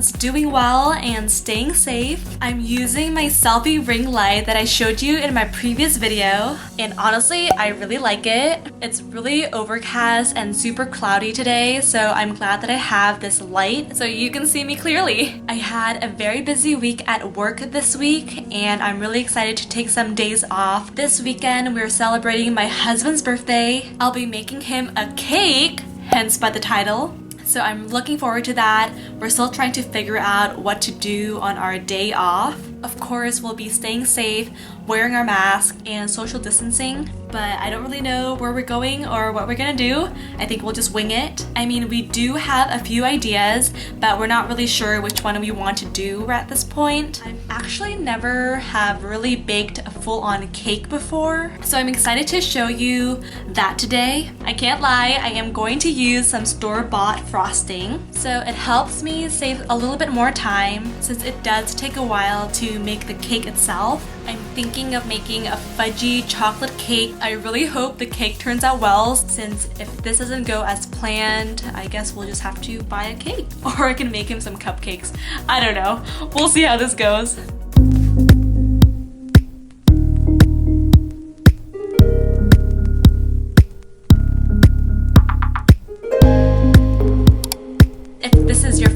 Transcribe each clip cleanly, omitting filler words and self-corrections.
everyone's doing well and staying safe. I'm using my selfie ring light that I showed you in my previous video, and honestly, I really like it. It's really overcast and super cloudy today, so I'm glad that I have this light so you can see me clearly. I had a very busy week at work this week, and I'm really excited to take some days off. This weekend, we're celebrating my husband's birthday. I'll be making him a cake, hence by the title. So I'm looking forward to that. We're still trying to figure out what to do on our day off. Of course, we'll be staying safe, wearing our mask, and social distancing. But I don't really know where we're going or what we're gonna do. I think we'll just wing it. I mean, we do have a few ideas, but we're not really sure which one we want to do at this point. I've actually never have really baked a full-on cake before, so I'm excited to show you that today. I can't lie, I am going to use some store-bought frosting, so it helps me save a little bit more time since it does take a while to make the cake itself. I'm thinking of making a fudgy chocolate cake. I really hope the cake turns out well, since if this doesn't go as planned, I guess we'll just have to buy a cake. Or I can make him some cupcakes. I don't know. We'll see how this goes.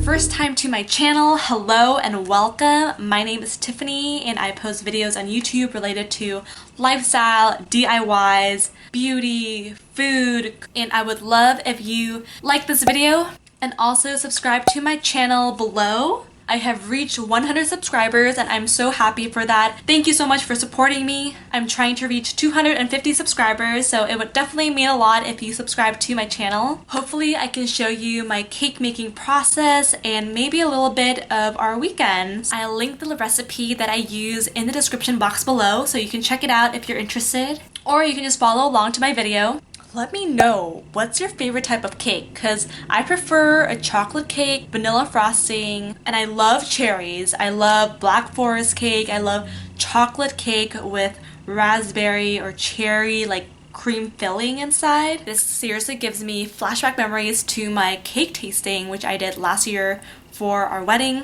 First time to my channel, hello and welcome. My name is Tiffany and I post videos on YouTube related to lifestyle, DIYs, beauty, food, and I would love if you like this video and also subscribe to my channel below. I have reached 100 subscribers and I'm so happy for that. Thank you so much for supporting me. I'm trying to reach 250 subscribers, so it would definitely mean a lot if you subscribe to my channel. Hopefully I can show you my cake making process and maybe a little bit of our weekends. I'll link the recipe that I use in the description box below so you can check it out if you're interested, or you can just follow along to my video. Let me know, what's your favorite type of cake? Because I prefer a chocolate cake, vanilla frosting, and I love cherries. I love black forest cake. I love chocolate cake with raspberry or cherry like cream filling inside. This seriously gives me flashback memories to my cake tasting, which I did last year for our wedding.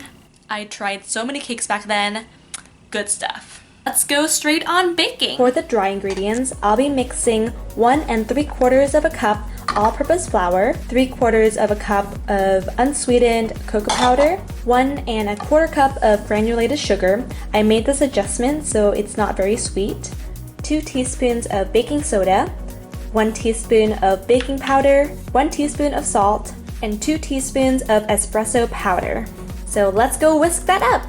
I tried so many cakes back then. Good stuff. Let's go straight on baking. For the dry ingredients, I'll be mixing 1 3/4 cup all-purpose flour, 3/4 cup of unsweetened cocoa powder, 1 1/4 cup of granulated sugar. I made this adjustment so it's not very sweet, 2 teaspoons of baking soda, 1 teaspoon of baking powder, 1 teaspoon of salt, and 2 teaspoons of espresso powder. So let's go whisk that up.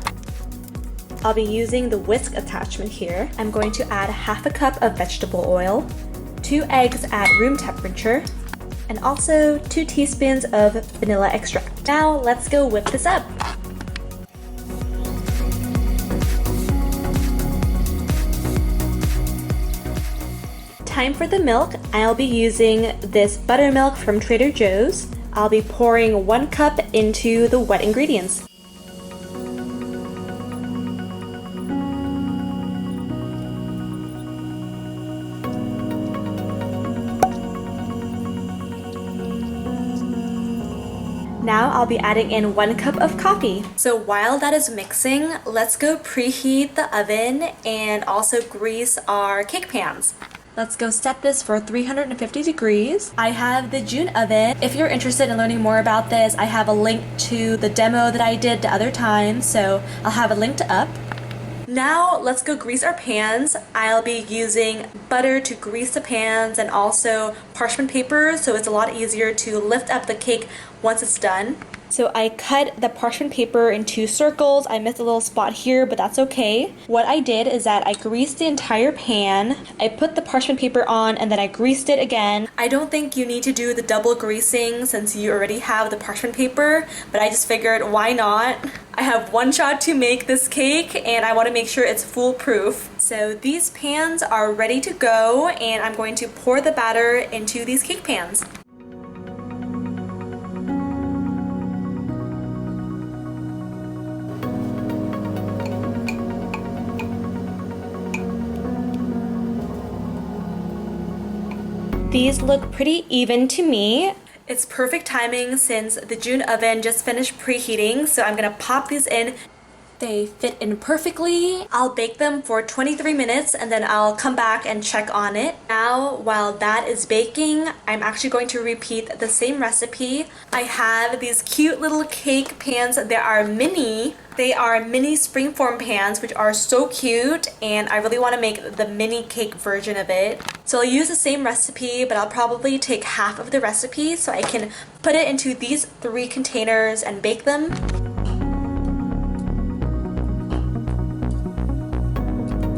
I'll be using the whisk attachment here. I'm going to add 1/2 cup of vegetable oil, 2 eggs at room temperature, and also 2 teaspoons of vanilla extract. Now let's go whip this up. Time for the milk. I'll be using this buttermilk from Trader Joe's. I'll be pouring 1 cup into the wet ingredients. Now I'll be adding in 1 cup of coffee. So while that is mixing, let's go preheat the oven and also grease our cake pans. Let's go set this for 350 degrees. I have the June oven. If you're interested in learning more about this, I have a link to the demo that I did the other time, so I'll have it linked up. Now let's go grease our pans. I'll be using butter to grease the pans and also parchment paper, so it's a lot easier to lift up the cake once it's done. So I cut the parchment paper in 2 circles. I missed a little spot here, but that's okay. What I did is that I greased the entire pan. I put the parchment paper on and then I greased it again. I don't think you need to do the double greasing since you already have the parchment paper, but I just figured why not? I have 1 shot to make this cake and I want to make sure it's foolproof. So these pans are ready to go and I'm going to pour the batter into these cake pans. These look pretty even to me. It's perfect timing since the June oven just finished preheating, so I'm gonna pop these in. They fit in perfectly. I'll bake them for 23 minutes and then I'll come back and check on it. Now, while that is baking, I'm actually going to repeat the same recipe. I have these cute little cake pans. They are mini springform pans, which are so cute, and I really want to make the mini cake version of it. So I'll use the same recipe, but I'll probably take half of the recipe so I can put it into these 3 containers and bake them.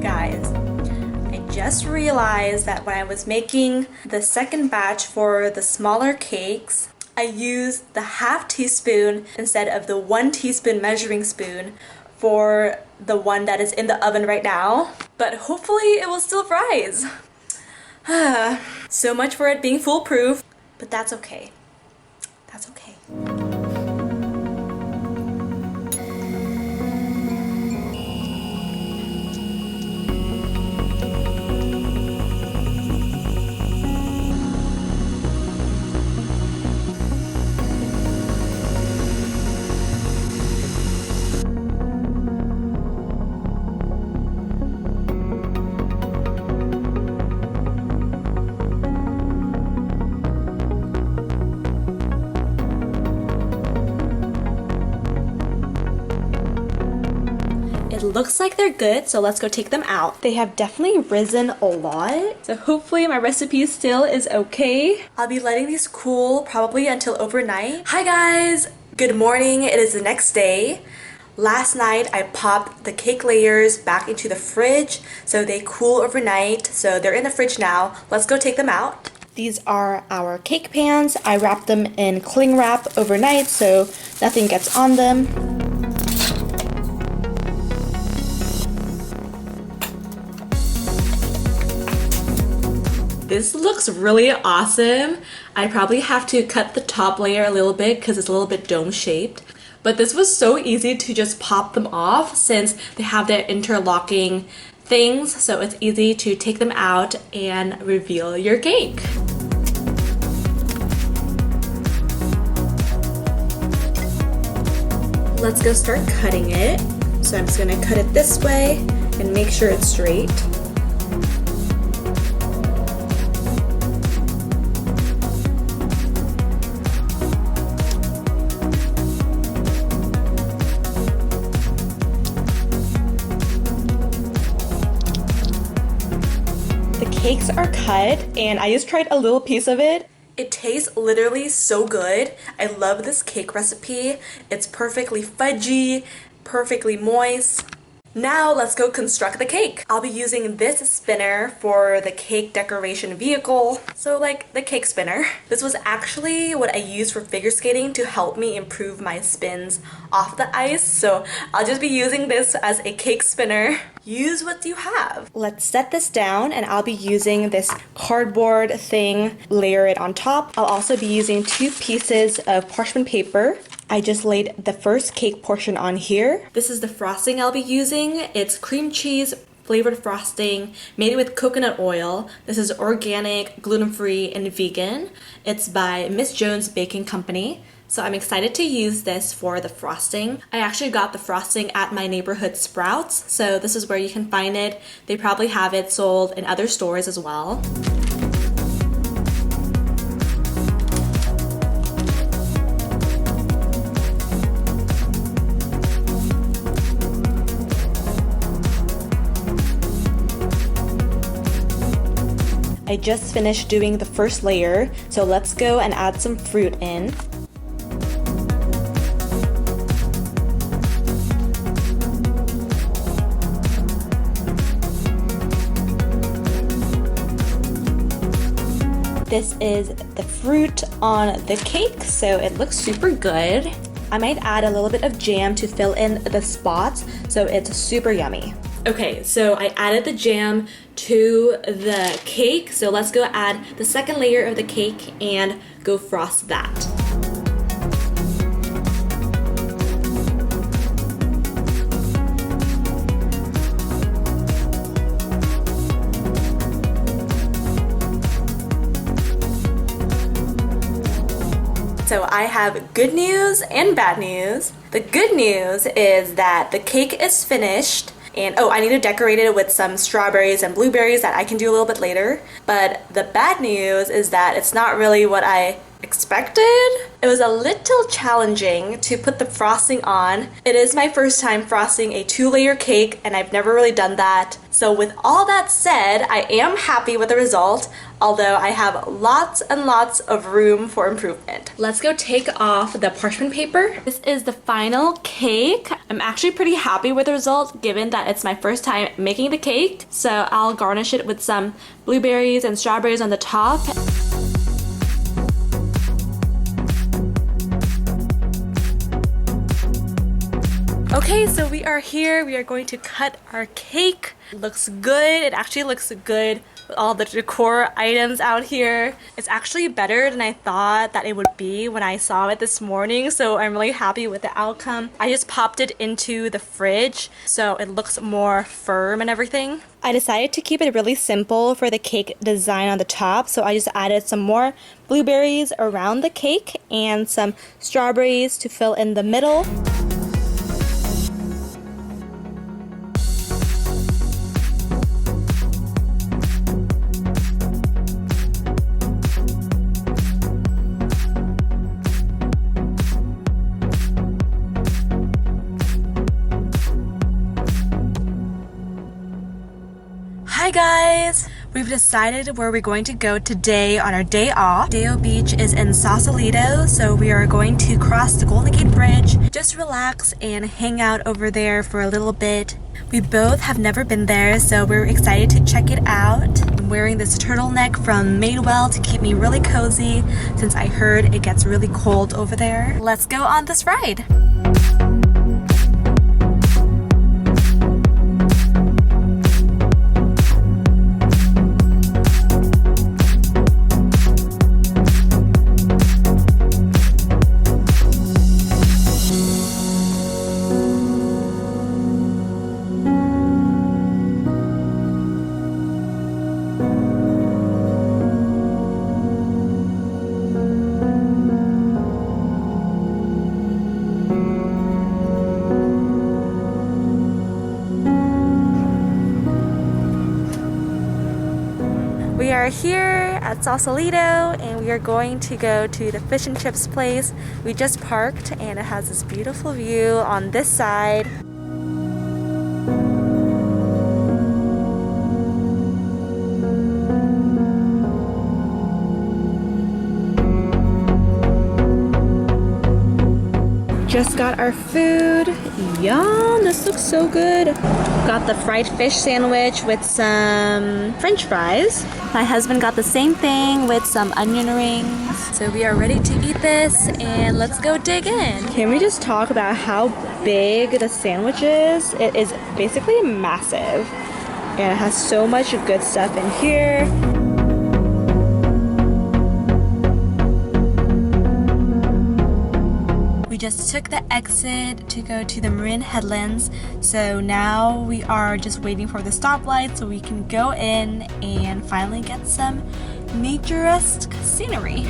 Guys, I just realized that when I was making the second batch for the smaller cakes, I used the ½ teaspoon instead of the 1 teaspoon measuring spoon for the one that is in the oven right now. But hopefully it will still rise. So much for it being foolproof, but that's okay. That's okay. It looks like they're good, so let's go take them out. They have definitely risen a lot, so hopefully my recipe still is okay. I'll be letting these cool probably until overnight. Hi guys! Good morning, it is the next day. Last night I popped the cake layers back into the fridge so they cool overnight, so they're in the fridge now. Let's go take them out. These are our cake pans. I wrapped them in cling wrap overnight so nothing gets on them. This looks really awesome. I probably have to cut the top layer a little bit because it's a little bit dome shaped. But this was so easy to just pop them off since they have their interlocking things, so it's easy to take them out and reveal your cake. Let's go start cutting it. So I'm just gonna cut it this way and make sure it's straight. Cakes are cut and I just tried a little piece of it. It tastes literally so good. I love this cake recipe. It's perfectly fudgy, perfectly moist. Now let's go construct the cake. I'll be using this spinner for the cake decoration vehicle. So like the cake spinner. This was actually what I used for figure skating to help me improve my spins off the ice. So I'll just be using this as a cake spinner. Use what you have. Let's set this down and I'll be using this cardboard thing, layer it on top. I'll also be using 2 pieces of parchment paper. I just laid the first cake portion on here. This is the frosting I'll be using. It's cream cheese flavored frosting made with coconut oil. This is organic, gluten-free, and vegan. It's by Miss Jones Baking Company. So I'm excited to use this for the frosting. I actually got the frosting at my neighborhood Sprouts, so this is where you can find it. They probably have it sold in other stores as well. I just finished doing the first layer, so let's go and add some fruit in. This is the fruit on the cake, so it looks super good. I might add a little bit of jam to fill in the spots, so it's super yummy. Okay, so I added the jam to the cake, so let's go add the second layer of the cake and go frost that. So I have good news and bad news. The good news is that the cake is finished. And oh, I need to decorate it with some strawberries and blueberries that I can do a little bit later. But the bad news is that it's not really what I expected. It was a little challenging to put the frosting on. It is my first time frosting a 2-layer cake and I've never really done that. So with all that said, I am happy with the result, although I have lots and lots of room for improvement. Let's go take off the parchment paper. This is the final cake. I'm actually pretty happy with the result given that it's my first time making the cake. So I'll garnish it with some blueberries and strawberries on the top. Okay, so we are here. We are going to cut our cake. It looks good. It actually looks good with all the decor items out here. It's actually better than I thought that it would be when I saw it this morning, so I'm really happy with the outcome. I just popped it into the fridge, so it looks more firm and everything. I decided to keep it really simple for the cake design on the top, so I just added some more blueberries around the cake and some strawberries to fill in the middle. Hi guys! We've decided where we're going to go today on our day off. Rodeo Beach is in Sausalito, so we are going to cross the Golden Gate Bridge, just relax and hang out over there for a little bit. We both have never been there, so we're excited to check it out. I'm wearing this turtleneck from Madewell to keep me really cozy since I heard it gets really cold over there. Let's go on this ride! We are here at Sausalito and we are going to go to the fish and chips place. We just parked and it has this beautiful view on this side. Just got our food. Yum, this looks so good. Got the fried fish sandwich with some french fries. My husband got the same thing with some onion rings. So we are ready to eat this and let's go dig in. Can we just talk about how big the sandwich is? It is basically massive and it has so much good stuff in here. We just took the exit to go to the Marin headlands, so now we are just waiting for the stoplight so we can go in and finally get some naturesque scenery.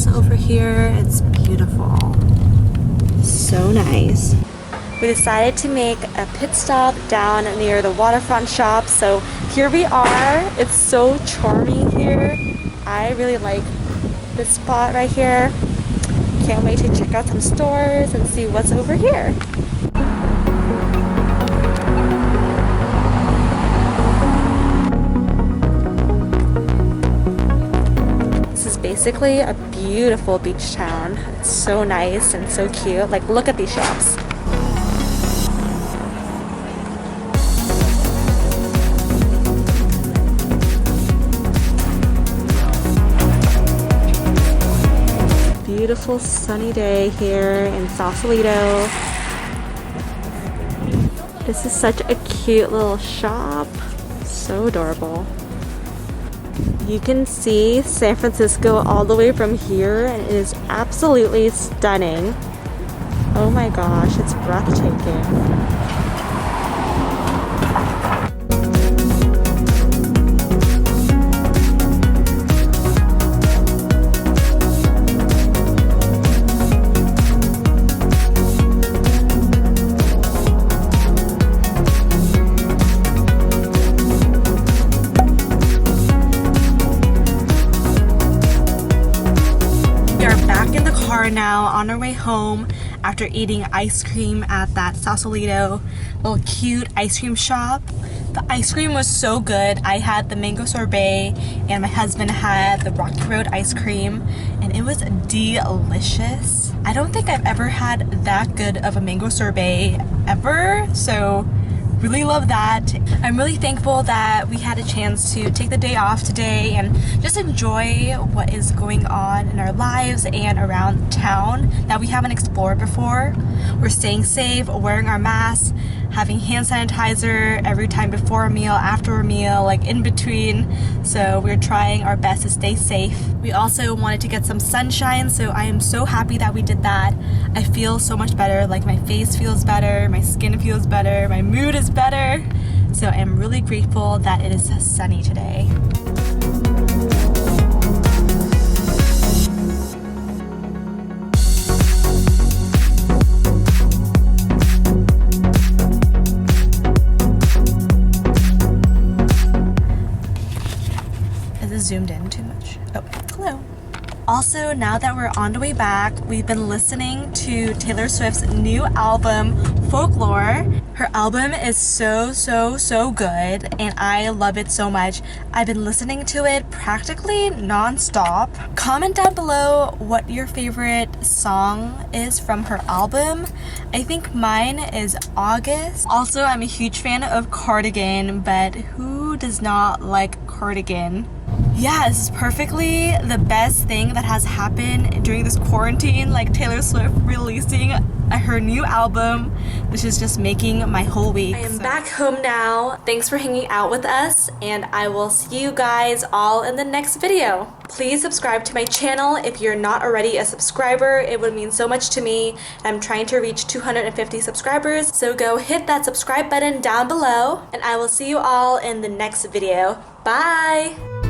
house over here. It's beautiful. So nice. We decided to make a pit stop down near the Waterfront shop, so here we are. It's so charming here. I really like this spot right here. Can't wait to check out some stores and see what's over here. This is basically a beautiful beach town. It's so nice and so cute. Like, look at these shops. Beautiful sunny day here in Sausalito. This is such a cute little shop. So adorable. You can see San Francisco all the way from here, and it is absolutely stunning. Oh my gosh, it's breathtaking. Now on our way home after eating ice cream at that Sausalito little cute ice cream shop. The ice cream was so good. I had the mango sorbet and my husband had the Rocky Road ice cream, and it was delicious. I don't think I've ever had that good of a mango sorbet ever, so really love that. I'm really thankful that we had a chance to take the day off today and just enjoy what is going on in our lives and around town that we haven't explored before. We're staying safe, wearing our masks, having hand sanitizer every time before a meal, after a meal, like in between. So we're trying our best to stay safe. We also wanted to get some sunshine, so I am so happy that we did that. I feel so much better, like my face feels better, my skin feels better, my mood is better. So I'm really grateful that it is sunny today. Zoomed in too much. Oh, hello. Also, now that we're on the way back, we've been listening to Taylor Swift's new album, Folklore. Her album is so good, and I love it so much. I've been listening to it practically non-stop. Comment down below what your favorite song is from her album. I think mine is August. Also, I'm a huge fan of Cardigan, but who does not like Cardigan? Yeah, this is perfectly the best thing that has happened during this quarantine, like Taylor Swift releasing her new album, which is just making my whole week. I am back home now. Thanks for hanging out with us, and I will see you guys all in the next video. Please subscribe to my channel if you're not already a subscriber. It would mean so much to me. I'm trying to reach 250 subscribers, so go hit that subscribe button down below, and I will see you all in the next video. Bye!